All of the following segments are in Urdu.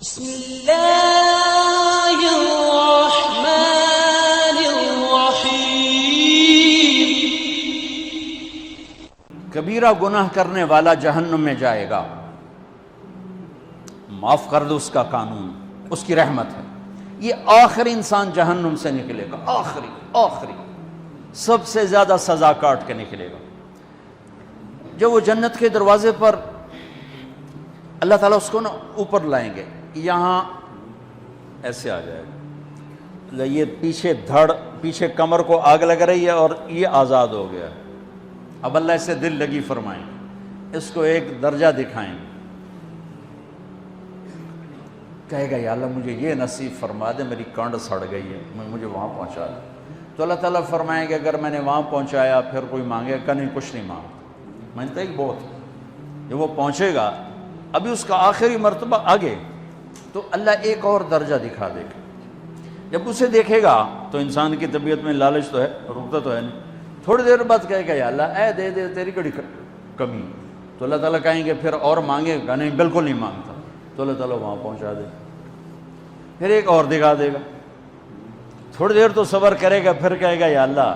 بسم اللہ الرحمن الرحیم۔ کبیرہ گناہ کرنے والا جہنم میں جائے گا، معاف کر دو اس کا قانون، اس کی رحمت ہے۔ یہ آخری انسان جہنم سے نکلے گا، آخری سب سے زیادہ سزا کاٹ کے نکلے گا۔ جب وہ جنت کے دروازے پر اللہ تعالیٰ اس کو نا اوپر لائیں گے، یہاں ایسے آ جائے گا، یہ پیچھے کمر کو آگ لگ رہی ہے اور یہ آزاد ہو گیا۔ اب اللہ اسے دل لگی فرمائیں گے، اس کو ایک درجہ دکھائیں گے، کہے گا یا اللہ مجھے یہ نصیب فرما دے، میری کانڈ سڑ گئی ہے، مجھے وہاں پہنچا دے۔ تو اللہ تعالیٰ فرمائیں گے اگر میں نے وہاں پہنچایا پھر کوئی مانگے گا نہیں، کچھ نہیں مانگتا، مانگتا ہی بہت۔ جب وہ پہنچے گا ابھی اس کا آخری مرتبہ آگے، تو اللہ ایک اور درجہ دکھا دے گا۔ جب اسے دیکھے گا تو انسان کی طبیعت میں لالچ تو ہے، رکتا تو ہے نہیں، تھوڑی دیر بعد کہے گا یا اللہ اے دے دے، تیری کڑی کمی۔ تو اللہ تعالیٰ کہیں گے پھر اور مانگے گا نہیں، بالکل نہیں مانگتا، تو اللہ تعالیٰ وہاں پہنچا دے، پھر ایک اور دکھا دے گا، تھوڑی دیر تو صبر کرے گا، پھر کہے گا یا اللہ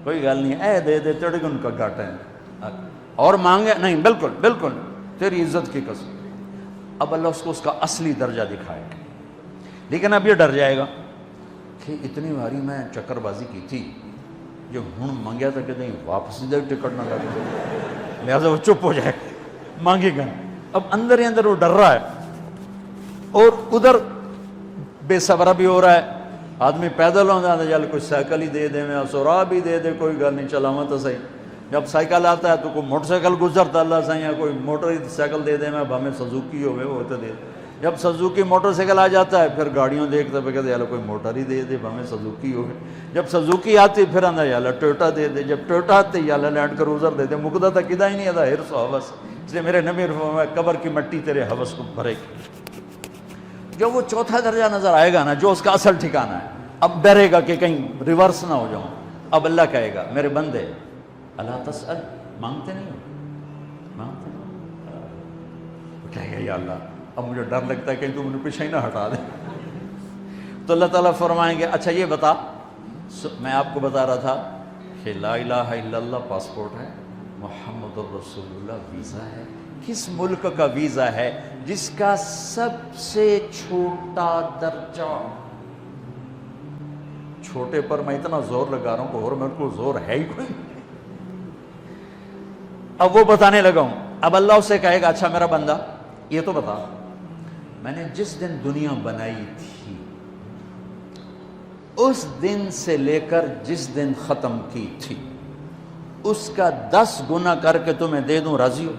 کوئی گل نہیں، اے دے دے، تیری ان کا گھاٹا ہے، اور مانگے نہیں، بالکل تیری عزت کی قسم۔ اب اللہ اس کو اس کا اصلی درجہ دکھائے گا، لیکن اب یہ ڈر جائے گا کہ اتنی باری میں چکر بازی کی تھی، جو ہوں مانگیا تھا کہ نہیں واپس دے، ٹکٹ نہ لگے، لہٰذا وہ چپ ہو جائے، مانگے گا۔ اب اندر ہی اندر وہ ڈر رہا ہے، اور ادھر بے صبرا بھی ہو رہا ہے، آدمی پیدل ہو جاتا ہے، چل کوئی سائیکل ہی دے دے، میں سورا بھی دے دے، کوئی گل نہیں، چلاواں تو صحیح۔ جب سائیکل آتا ہے تو کوئی موٹر سائیکل گزرتا اللہ سے، یا کوئی موٹر سائیکل دے دے، میں ہمیں سزوکی ہوئے وہ تو دے دے۔ جب سزوکی موٹر سائیکل آ جاتا ہے پھر گاڑیوں دیکھتا پہ کہتے ہیں کوئی موٹر ہی دے دے، ہمیں سزوکی ہوئے۔ جب سزوکی آتی پھر آندہ یا اللہ ٹویوٹا دے دے، جب ٹویوٹا آتے یا اللہ لینڈ کروزر دے دے، مقدہ تک کدا ہی نہیں آتا حرص و حوث۔ اس لیے میرے نبی فرمایا قبر کی مٹی تیرے حوث کو بھرے گی۔ جب وہ چوتھا درجہ نظر آئے گا نا، جو اس کا اصل ٹھکانہ ہے، اب ڈرے گا کہ کہیں ریورس نہ ہو جاؤں۔ اب اللہ کہے گا میرے بندے اللہ تسأل، مانگتے نہیں ہو، مانگتے نہیں، کہے گا یا اللہ اب مجھے ڈر لگتا ہے کہیں تو مجھے پیچھے ہی نہ ہٹا دے۔ تو اللہ تعالیٰ فرمائیں گے اچھا یہ بتا، میں آپ کو بتا رہا تھا کہ لا الہ الا اللہ پاسپورٹ ہے، محمد الرسول اللہ ویزا ہے۔ کس ملک کا ویزا ہے؟ جس کا سب سے چھوٹا درجہ، چھوٹے پر میں اتنا زور لگا رہا ہوں کہ اور میرے کو زور ہے ہی کوئی۔ اب وہ بتانے لگا ہوں، اب اللہ اسے کہے گا اچھا میرا بندہ یہ تو بتا، میں نے جس دن دنیا بنائی تھی اس دن سے لے کر جس دن ختم کی تھی اس کا 10 گنا کر کے تمہیں دے دوں، راضی ہو؟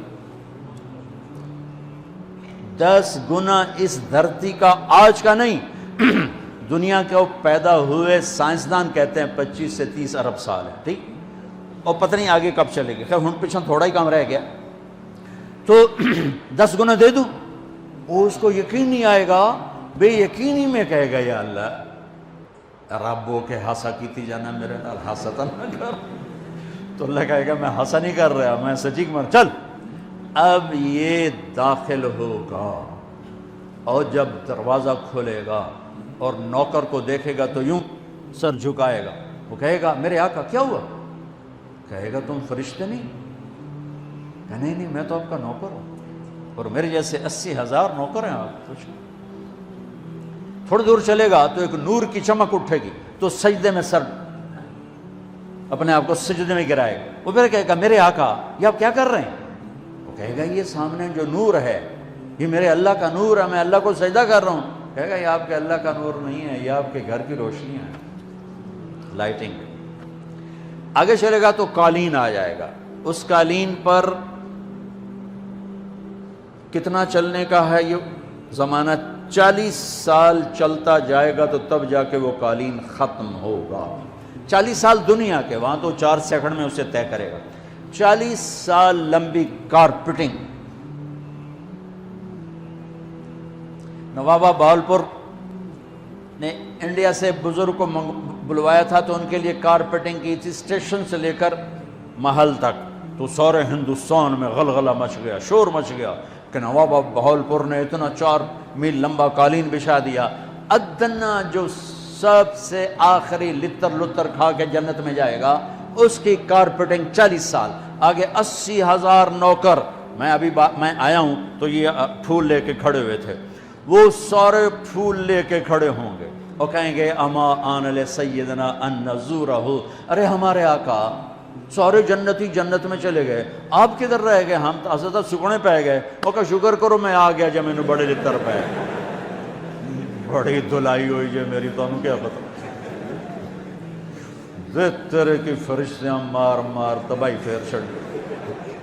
10 گنا اس دھرتی کا، آج کا نہیں، دنیا کے وہ پیدا ہوئے سائنسدان کہتے ہیں 25 سے 30 ارب سال ہے، ٹھیک، اور پتہ نہیں آگے کب چلے گا، خیر ہن پیچھے تھوڑا ہی کام رہ گیا، تو 10 گنا دے دوں۔ وہ اس کو یقین نہیں آئے گا، بے یقینی میں کہے گا یا اللہ ربو کے ہاسا کی تھی جانا میرے نال ہاستا نہ کر۔ تو اللہ کہے گا میں ہاسا نہیں کر رہا، میں سچی مر، چل اب یہ داخل ہوگا، اور جب دروازہ کھولے گا اور نوکر کو دیکھے گا تو یوں سر جھکائے گا، وہ کہے گا میرے آقا کیا ہوا؟ کہے گا تم فرشتے نہیں؟ کہ نہیں میں تو آپ کا نوکر ہوں، اور میرے جیسے 80,000 نوکر ہیں آپ کچھ۔ تھوڑی دور چلے گا تو ایک نور کی چمک اٹھے گی، تو سجدے میں سر اپنے آپ کو سجدے میں گرائے گا، وہ پھر کہے گا میرے آقا یہ آپ کیا کر رہے ہیں؟ وہ کہے گا یہ سامنے جو نور ہے یہ میرے اللہ کا نور ہے، میں اللہ کو سجدہ کر رہا ہوں۔ کہے گا یہ آپ کے اللہ کا نور نہیں ہے، یہ آپ کے گھر کی روشنیاں ہیں، لائٹنگ۔ آگے چلے گا تو قالین آ جائے گا، اس قالین پر کتنا چلنے کا ہے یہ زمانہ؟ 40 سال چلتا جائے گا تو تب جا کے وہ قالین ختم ہوگا۔ 40 سال دنیا کے، وہاں تو 4 سیکنڈ میں اسے طے کرے گا۔ 40 سال لمبی کارپیٹنگ۔ نوابہ بہاولپور نے انڈیا سے بزرگ کو بلوایا تھا تو ان کے لیے کارپیٹنگ کی تھی، اسٹیشن سے لے کر محل تک، تو سارے ہندوستان میں غلغلہ مچ گیا، شور مچ گیا کہ نواب بہاولپور نے اتنا 4 میل لمبا قالین بچھا دیا. ادنا جو سب سے آخری لتر لتر کھا کے جنت میں جائے گا اس کی کارپیٹنگ 40 سال. آگے 80,000 نوکر. میں آیا ہوں تو یہ پھول لے کے کھڑے ہوئے تھے. وہ سارے پھول لے کے کھڑے ہوں گے اور کہیں گے اما آن لسیدنا ان نزورہ. ارے ہمارے آقا سارے جنتی جنت میں چلے گئے, آپ کدھر رہ گئے؟ ہم تو حضرت سکنے پہ گئے. وہ کہ شکر کرو میں آ گیا جب میں نے بڑے لتر پہ. بڑی دلائی ہوئی جے میری, تو کیا پتا طرح کی فرشتیاں مار مار تباہی پھیر چھڑ گئے.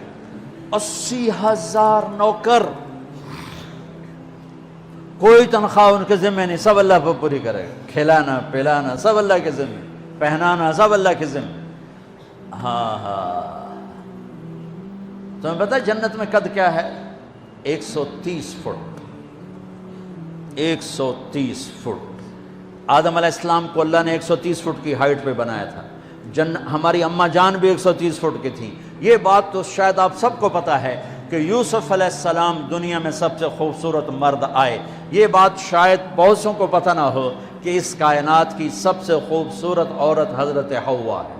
80,000 نوکر, کوئی تنخواہ ان کے ذمہ نہیں, سب اللہ پہ پوری کرے گا. کھلانا پلانا سب اللہ کے ذمہ, پہنانا سب اللہ کے ذمہ. ہاں تمہیں پتہ جنت میں قد کیا ہے؟ 130 فٹ. 130 فٹ. آدم علیہ السلام کو اللہ نے 130 فٹ کی ہائٹ پہ بنایا تھا. ہماری اماں جان بھی 130 فٹ کی تھی. یہ بات تو شاید آپ سب کو پتہ ہے کہ یوسف علیہ السلام دنیا میں سب سے خوبصورت مرد آئے. یہ بات شاید بہت سوں کو پتہ نہ ہو کہ اس کائنات کی سب سے خوبصورت عورت حضرت حوا ہے.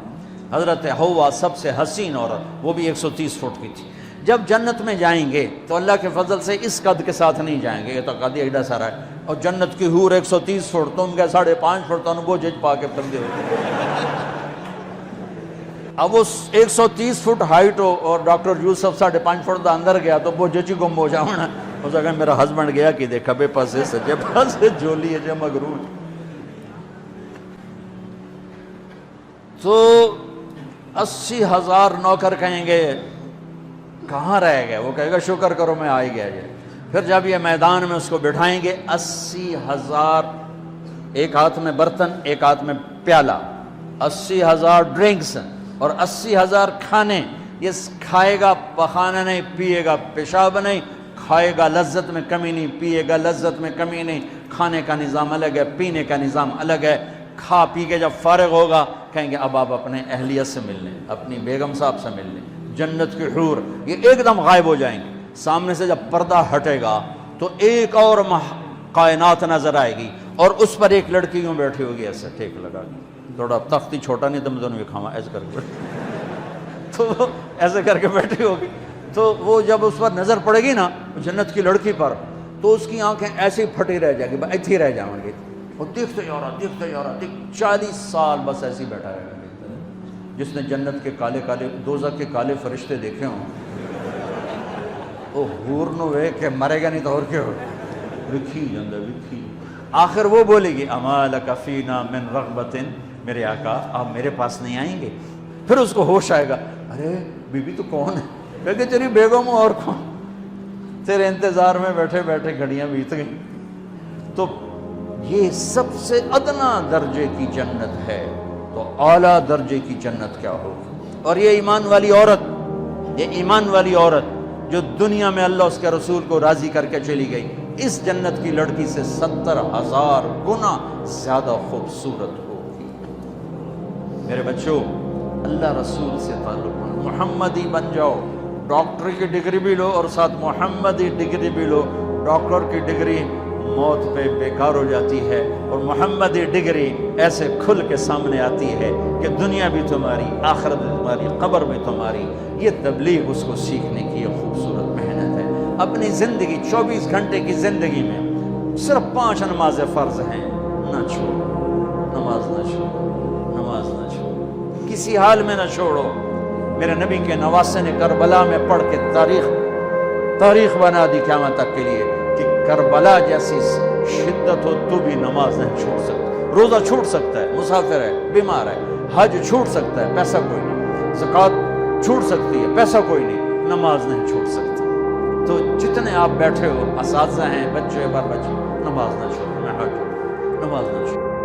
حضرت حوا سب سے حسین عورت, وہ بھی 130 فٹ کی تھی. جب جنت میں جائیں گے تو اللہ کے فضل سے اس قد کے ساتھ نہیں جائیں گے, یہ تو قد ایڈا سارا ہے. اور جنت کی حور 130 فٹ, تم کیا 5.5 فٹ, تو وہ جج پا کے بندے ہوتے. اب وہ 130 فٹ ہائٹ ہو اور ڈاکٹر یوسف 5.5 فٹ دا اندر گیا تو وہ جچی گم ہو جاؤنا. ہو سکتا میرا ہسبینڈ گیا کہ دیکھا بے پاسے سجے پاسے جولی ہے جو مغرور. تو 80,000 نوکر کہیں گے کہاں رہ گئے؟ وہ کہے گا شکر کرو میں آ ہی گیا. پھر جب یہ میدان میں اس کو بٹھائیں گے 80,000, ایک ہاتھ میں برتن ایک ہاتھ میں پیالہ, 80,000 ڈرنکس اور 80,000 کھانے. یہ کھائے گا پخانا نہیں, پیے گا پیشاب نہیں. کھائے گا لذت میں کمی نہیں, پیے گا لذت میں کمی نہیں. کھانے کا نظام الگ ہے, پینے کا نظام الگ ہے. کھا پی کے جب فارغ ہوگا کہیں گے اب آپ اپنے اہلیت سے مل لیں, اپنی بیگم صاحب سے مل لیں. جنت کی حور یہ ایک دم غائب ہو جائیں گے. سامنے سے جب پردہ ہٹے گا تو ایک اور کائنات نظر آئے گی اور اس پر ایک لڑکی یوں بیٹھی ہوگی ایسے ٹھیک لگا کے. تھوڑا تختی چھوٹا نہیں تم دونوں بھی کھاوا ایسے کر کے, تو ایسے کر کے بیٹھی ہوگی. تو وہ جب اس پر نظر پڑے گی نا جنت کی لڑکی پر, تو اس کی آنکھیں ایسی پھٹی رہ جائیں گی, ایتھی ہی رہ جائیں گی. وہ دیکھتے جا رہا 40 سال بس ایسے ہی بیٹھا رہے گا. جس نے جنت کے کالے کالے دوزخ کے کالے فرشتے دیکھے ہوں وہ حور نو وے کہ مرے گا نہیں تو اور کیا ہو لکھی جندہ لکھی. آخر وہ بولے گی اما لک فینا من رغبت, میرے آقا آپ میرے پاس نہیں آئیں گے؟ پھر اس کو ہوش آئے گا, ارے بی بی تو کون ہے؟ کہ تیری بیگم اور کون, تیرے انتظار میں بیٹھے بیٹھے گھڑیاں بیت گئیں. تو یہ سب سے ادنا درجے کی جنت ہے, تو اعلیٰ درجے کی جنت کیا ہوگی؟ اور یہ ایمان والی عورت, یہ ایمان والی عورت جو دنیا میں اللہ اس کے رسول کو راضی کر کے چلی گئی, اس جنت کی لڑکی سے 70,000 گنا زیادہ خوبصورت ہوگی. میرے بچوں, اللہ رسول سے تعلق محمدی بن جاؤ. ڈاکٹر کی ڈگری بھی لو اور ساتھ محمدی ڈگری بھی لو. ڈاکٹر کی ڈگری موت پہ بیکار ہو جاتی ہے اور محمدی ڈگری ایسے کھل کے سامنے آتی ہے کہ دنیا بھی تمہاری, آخرت بھی تمہاری, قبر بھی تمہاری. یہ تبلیغ اس کو سیکھنے کی یہ خوبصورت محنت ہے. اپنی زندگی 24 گھنٹے کی زندگی میں صرف 5 نمازیں فرض ہیں, نہ چھوڑو, نماز نہ چھوڑو, نماز نہ چھوڑو, کسی حال میں نہ چھوڑو. میرے نبی کے نواسے نے کربلا میں پڑھ کے تاریخ بنا دی قیامت تک کے لیے کہ کربلا جیسی شدت ہو تو بھی نماز نہیں چھوڑ سکتا. روزہ چھوٹ سکتا ہے, مسافر ہے, بیمار ہے, حج چھوٹ سکتا ہے, پیسہ کوئی نہیں, زکوٰۃ چھوٹ سکتی ہے, پیسہ کوئی نہیں, نماز نہیں چھوٹ سکتا. تو جتنے آپ بیٹھے ہو, اساتذہ ہیں, بچے بر بچے, نماز نہ چھوڑو, نماز نہ چھوڑو.